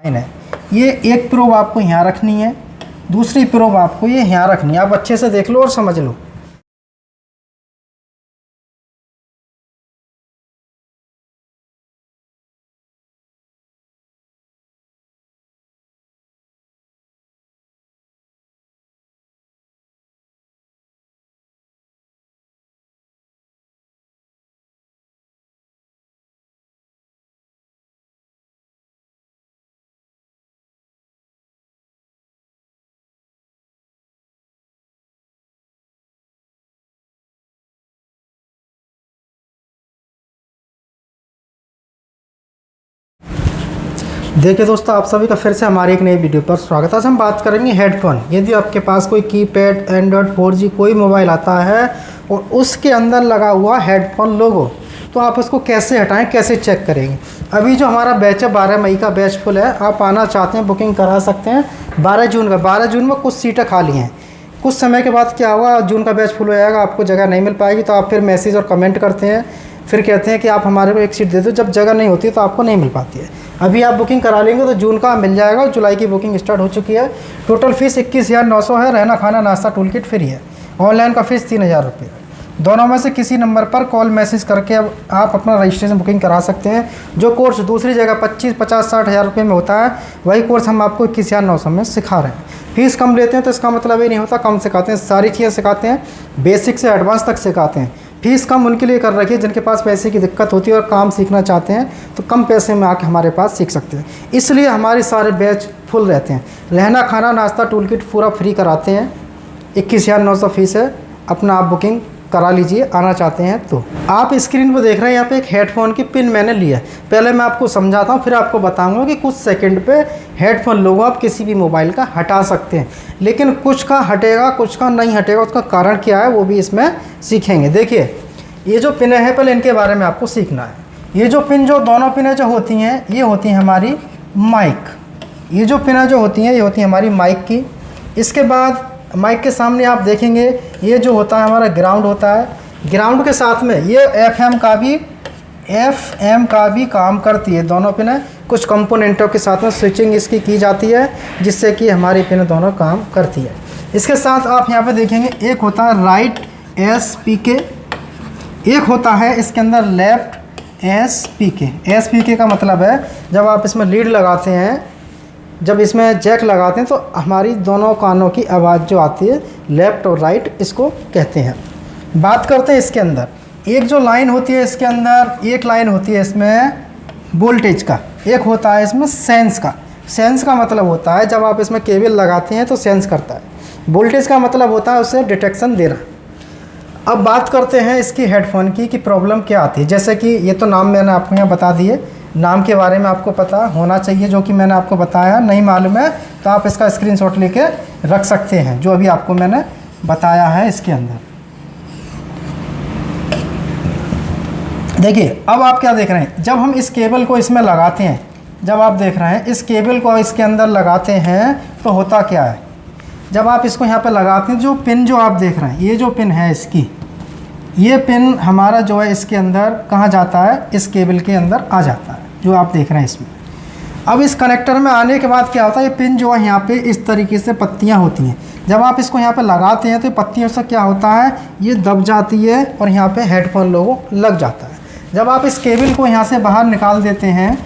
है। ये एक प्रोब आपको यहाँ रखनी है, दूसरी प्रोब आपको ये यहाँ रखनी है। आप अच्छे से देख लो और समझ लो। देखिए दोस्तों, आप सभी का फिर से हमारी एक नई वीडियो पर स्वागत है। आज हम बात करेंगे हेडफोन। यदि आपके पास कोई कीपैड, एंड्रॉयड 4G कोई मोबाइल आता है और उसके अंदर लगा हुआ हेडफोन लोगो, तो आप उसको कैसे हटाएं, कैसे चेक करेंगे। अभी जो हमारा बैच है 12 मई का बैच फुल है। आप आना चाहते हैं बुकिंग करा सकते हैं 12 जून का। 12 जून में कुछ सीटें खाली हैं। कुछ समय के बाद क्या हुआ, जून का बैच फुल हो जाएगा, आपको जगह नहीं मिल पाएगी, तो आप फिर मैसेज और कमेंट करते हैं, फिर कहते हैं कि आप हमारे को एक सीट दे दो। जब जगह नहीं होती तो आपको नहीं मिल पाती है। अभी आप बुकिंग करा लेंगे तो जून का मिल जाएगा और जुलाई की बुकिंग स्टार्ट हो चुकी है। टोटल फीस 21,900 है। रहना खाना नाश्ता टूल किट फ्री है। ऑनलाइन का फीस 3,000 रुपये है। दोनों में से किसी नंबर पर कॉल मैसेज करके अब आप अपना रजिस्ट्रेशन बुकिंग करा सकते हैं। जो कोर्स दूसरी जगह 25, 50, 60 हज़ार रुपये में होता है, वही कोर्स हम आपको 21,900 में सिखा रहे हैं। फीस कम लेते हैं तो इसका मतलब ये नहीं होता कम सिखाते हैं। सारी चीज़ें सिखाते हैं, बेसिक से एडवांस तक सिखाते हैं। फीस कम उनके लिए कर रखी है जिनके पास पैसे की दिक्कत होती है और काम सीखना चाहते हैं, तो कम पैसे में आके हमारे पास सीख सकते हैं। इसलिए हमारे सारे बैच फुल रहते हैं। रहना खाना नाश्ता टूल किट पूरा फ्री कराते हैं। 21,900 फीस है। अपना आप बुकिंग करा लीजिए, आना चाहते हैं तो। आप स्क्रीन पर देख रहे हैं यहाँ पे एक हेडफोन की पिन मैंने लिया है। पहले मैं आपको समझाता हूँ, फिर आपको बताऊँगा कि कुछ सेकंड पे हेडफोन लोगो आप किसी भी मोबाइल का हटा सकते हैं। लेकिन कुछ का हटेगा, कुछ का नहीं हटेगा। उसका कारण क्या है वो भी इसमें सीखेंगे। देखिए, ये जो पिन है पहले इनके बारे में आपको सीखना है। ये जो पिन, जो दोनों पिनें जो होती हैं, ये होती हैं हमारी माइक। ये जो पिनें जो होती हैं, ये होती हैं हमारी माइक की। इसके बाद माइक के सामने आप देखेंगे ये जो होता है हमारा ग्राउंड होता है। ग्राउंड के साथ में ये FM का भी काम करती है। दोनों पिनें कुछ कंपोनेंटों के साथ में स्विचिंग इसकी की जाती है, जिससे कि हमारी पिनें दोनों काम करती है। इसके साथ आप यहाँ पे देखेंगे एक होता है राइट SPK, एक होता है इसके अंदर लेफ्ट SPK। SPK का मतलब है जब आप इसमें लीड लगाते हैं, जब इसमें जैक लगाते हैं, तो हमारी दोनों कानों की आवाज़ जो आती है, लेफ़्ट और राइट, इसको कहते हैं। बात करते हैं इसके अंदर। एक जो लाइन होती है इसके अंदर, एक लाइन होती है इसमें वोल्टेज का, एक होता है इसमें सेंस का। सेंस का मतलब होता है जब आप इसमें केबल लगाते हैं तो सेंस करता है। वोल्टेज का मतलब होता है उसे डिटेक्शन दे रहा। अब बात करते हैं इसकी हेडफोन की कि प्रॉब्लम क्या आती है। जैसे कि ये तो नाम मैंने आपको यहाँ बता दिए, नाम के बारे में आपको पता होना चाहिए, जो कि मैंने आपको बताया। नहीं मालूम है तो आप इसका स्क्रीनशॉट लेके रख सकते हैं, जो अभी आपको मैंने बताया है इसके अंदर। देखिए, अब आप क्या देख रहे हैं, जब हम इस केबल को इसमें लगाते हैं, जब आप देख रहे हैं इस केबल को इसके अंदर लगाते हैं तो होता क्या है, जब आप इसको यहाँ पे लगाते हैं, जो पिन जो आप देख रहे हैं, ये जो पिन है इसकी, ये पिन हमारा जो है इसके अंदर कहाँ जाता है, इस केबल के अंदर आ जाता है, जो आप देख रहे हैं इसमें। अब इस कनेक्टर में आने के बाद क्या होता है, ये पिन जो है यहाँ पे इस तरीके से पत्तियाँ होती हैं। जब आप इसको यहाँ पे लगाते हैं तो पत्तियों से क्या होता है, ये दब जाती है और यहाँ पे हेडफोन लोगो लग जाता है। जब आप इस केबल को यहाँ से बाहर निकाल देते हैं,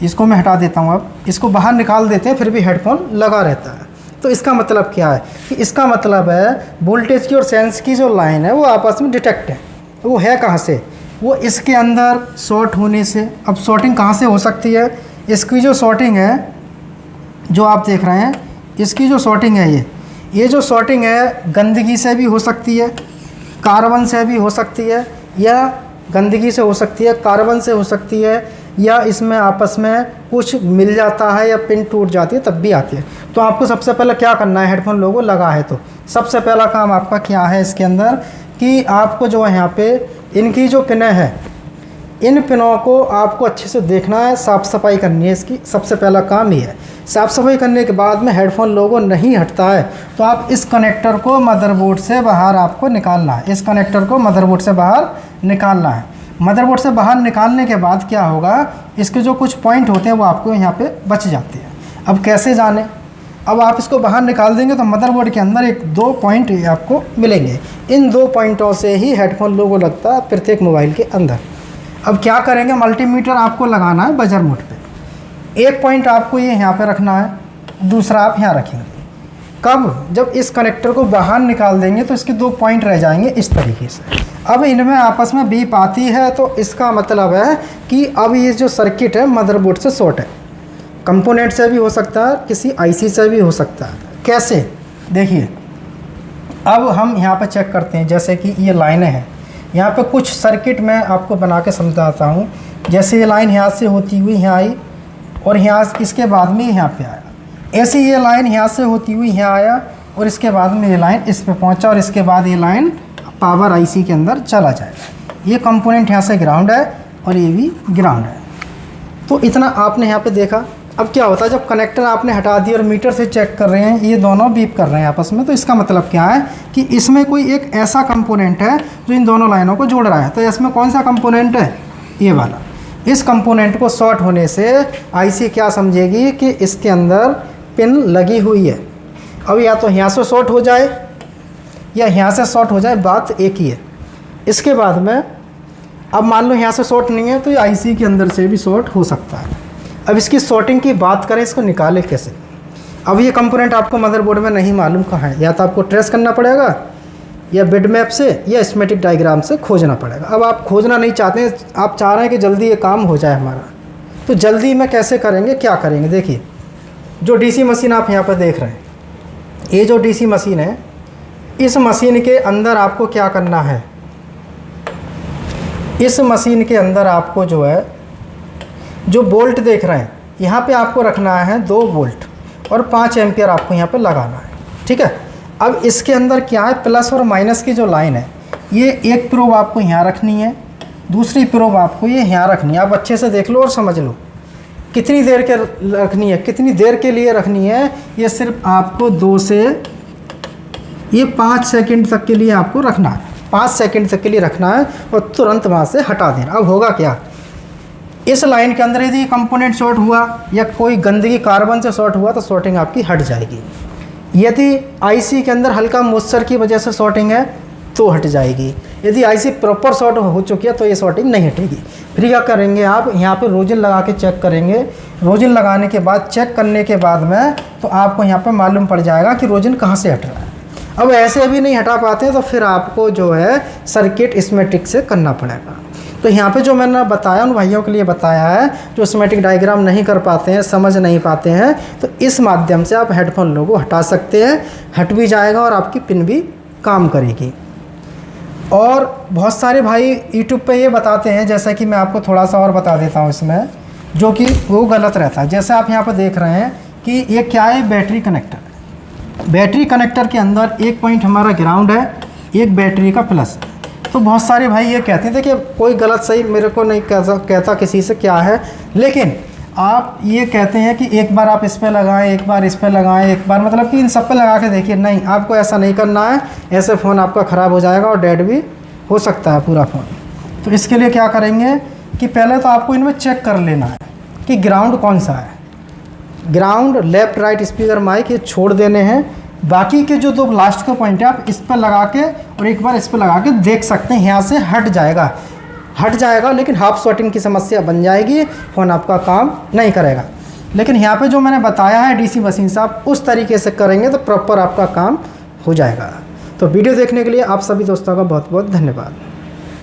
इसको मैं हटा देता हूँ, अब इसको बाहर निकाल देते हैं, फिर भी हेडफोन लगा रहता है। तो इसका मतलब क्या है कि इसका मतलब है वोल्टेज की और सेंस की जो लाइन है वो आपस में डिटेक्ट है। वो है कहाँ से, वो इसके अंदर शॉर्ट होने से। अब शॉर्टिंग कहाँ से हो सकती है, इसकी जो शॉर्टिंग है जो आप देख रहे हैं, इसकी जो शॉर्टिंग है, ये जो शॉर्टिंग है गंदगी से भी हो सकती है, कार्बन से भी हो सकती है, या गंदगी से हो सकती है, कार्बन से हो सकती है, या इसमें आपस में कुछ मिल जाता है या पिन टूट जाती है तब भी आती है। तो आपको सबसे पहले क्या करना है, हेडफोन लोगो लगा है तो सबसे पहला काम आपका क्या है इसके अंदर कि आपको जो है यहाँ पे इनकी जो पिनें हैं, इन पिनों को आपको अच्छे से देखना है, साफ़ सफाई करनी है। इसकी सबसे पहला काम ये है। साफ़ सफाई करने के बाद में हेडफोन लोगो नहीं हटता है तो आप इस कनेक्टर को मदरबोर्ड से बाहर आपको निकालना है। इस कनेक्टर को मदरबोर्ड से बाहर निकालना है। मदरबोर्ड से बाहर निकालने के बाद क्या होगा, इसके जो कुछ पॉइंट होते हैं वो आपको यहाँ पे बच जाते हैं। अब कैसे जाने, अब आप इसको बाहर निकाल देंगे तो मदरबोर्ड के अंदर एक 2 पॉइंट आपको मिलेंगे। इन 2 पॉइंटों से ही हेडफोन लोगो लगता है प्रत्येक मोबाइल के अंदर। अब क्या करेंगे, मल्टीमीटर आपको लगाना है बजर मोड पे। एक पॉइंट आपको ये यहाँ पे रखना है, दूसरा आप यहाँ रखेंगे। कब, जब इस कनेक्टर को बाहर निकाल देंगे तो इसके 2 पॉइंट रह जाएंगे इस तरीके से। अब इनमें आपस में बीप आती है तो इसका मतलब है कि अब ये जो सर्किट है मदरबोर्ड से शॉर्ट है। कंपोनेंट से भी हो सकता है, किसी आईसी से भी हो सकता है। कैसे, देखिए अब हम यहाँ पे चेक करते हैं। जैसे कि ये लाइनें हैं, यहाँ पे कुछ सर्किट मैं आपको बना के समझाता हूँ। जैसे ये लाइन यहाँ से होती हुई यहाँ आई और यहाँ इसके बाद में यहाँ पे आया, ऐसे ये लाइन यहाँ से होती हुई यहाँ आया और इसके बाद में ये लाइन इस पे पहुँचा और इसके बाद ये लाइन पावर आईसी के अंदर चला जाएगा। ये कंपोनेंट यहाँ से ग्राउंड है और ये भी ग्राउंड है। तो इतना आपने यहाँ पे देखा। अब क्या होता है, जब कनेक्टर आपने हटा दिया और मीटर से चेक कर रहे हैं, ये दोनों बीप कर रहे हैं आपस में, तो इसका मतलब क्या है कि इसमें कोई एक ऐसा कंपोनेंट है जो इन दोनों लाइनों को जोड़ रहा है। तो इसमें कौन सा कंपोनेंट है, ये वाला। इस कंपोनेंट को शॉर्ट होने से आईसी क्या समझेगी कि इसके अंदर पिन लगी हुई है। अब या तो यहाँ से शॉर्ट हो जाए या यहाँ से शॉर्ट हो जाए, बात एक ही है। इसके बाद में अब मान लो यहाँ से शॉर्ट नहीं है तो ये आईसी के अंदर से भी शॉर्ट हो सकता है। अब इसकी शॉर्टिंग की बात करें, इसको निकालें कैसे। अब ये कंपोनेंट आपको मदरबोर्ड में नहीं मालूम कहाँ है, या तो आपको ट्रेस करना पड़ेगा या बिट मैप से या स्कीमेटिक डायग्राम से खोजना पड़ेगा। अब आप खोजना नहीं चाहते हैं, आप चाह रहे हैं कि जल्दी ये काम हो जाए हमारा, तो जल्दी में कैसे करेंगे, क्या करेंगे। देखिए जो डीसी मशीन आप यहाँ पर देख रहे हैं, ये जो डीसी मशीन है, इस मशीन के अंदर आपको क्या करना है, इस मशीन के अंदर आपको जो है, जो बोल्ट देख रहे हैं, यहाँ पे आपको रखना है 2 वोल्ट और 5 एम्पियर आपको यहाँ पे लगाना है, ठीक है। अब इसके अंदर क्या है, प्लस और माइनस की जो लाइन है, ये एक प्रोब आपको यहाँ रखनी है, दूसरी प्रोब आपको ये यहाँ रखनी है। आप अच्छे से देख लो और समझ लो कितनी देर के रखनी है, कितनी देर के लिए रखनी है। ये सिर्फ आपको 2 से ये 5 सेकंड तक के लिए आपको रखना है, 5 सेकंड तक के लिए रखना है और तुरंत वहाँ से हटा देना। अब होगा क्या, इस लाइन के अंदर यदि कंपोनेंट शॉर्ट हुआ या कोई गंदगी कार्बन से शॉर्ट हुआ तो शॉर्टिंग आपकी हट जाएगी। यदि आईसी के अंदर हल्का मॉइस्चर की वजह से शॉर्टिंग है तो हट जाएगी। यदि आईसी प्रॉपर शॉर्ट हो चुकी है तो ये शॉर्टिंग नहीं हटेगी। फिर क्या करेंगे, आप यहाँ पे रोजिन लगा के चेक करेंगे। रोजिन लगाने के बाद, चेक करने के बाद में, तो आपको यहाँ पे मालूम पड़ जाएगा कि रोजिन कहाँ से हट रहा है। अब ऐसे भी नहीं हटा पाते हैं तो फिर आपको जो है सर्किट स्कीमेटिक से करना पड़ेगा। तो यहाँ पे जो मैंने बताया उन भाइयों के लिए बताया है जो स्कीमेटिक डायग्राम नहीं कर पाते हैं, समझ नहीं पाते हैं, तो इस माध्यम से आप हेडफोन लोगो हटा सकते हैं। हट भी जाएगा और आपकी पिन भी काम करेगी। और बहुत सारे भाई यूट्यूब पे ये बताते हैं, जैसा कि मैं आपको थोड़ा सा और बता देता हूँ इसमें, जो कि वो गलत रहता है। जैसे आप यहाँ पर देख रहे हैं कि ये क्या है, बैटरी कनेक्टर। बैटरी कनेक्टर के अंदर एक पॉइंट हमारा ग्राउंड है, एक बैटरी का प्लस। तो बहुत सारे भाई ये कहते थे कि कोई गलत सही मेरे को नहीं कहता किसी से क्या है, लेकिन आप ये कहते हैं कि एक बार आप इस पर लगाएं, एक बार इस पर लगाएं, एक बार मतलब कि इन सब पे लगा के देखिए। नहीं, आपको ऐसा नहीं करना है, ऐसे फ़ोन आपका ख़राब हो जाएगा और डेड भी हो सकता है पूरा फ़ोन। तो इसके लिए क्या करेंगे कि पहले तो आपको इनमें चेक कर लेना है कि ग्राउंड कौन सा है। Ground, left right speaker, mic, ये छोड़ देने हैं। बाकी के जो 2 लास्ट के पॉइंट है आप इस पर लगा के और एक बार इस पर लगा के देख सकते हैं, यहाँ से हट जाएगा, लेकिन हाफ शॉर्टिंग की समस्या बन जाएगी, फ़ोन आपका काम नहीं करेगा। लेकिन यहाँ पे जो मैंने बताया है डीसी मशीन से आप उस तरीके से करेंगे तो प्रॉपर आपका काम हो जाएगा। तो वीडियो देखने के लिए आप सभी दोस्तों का बहुत बहुत धन्यवाद।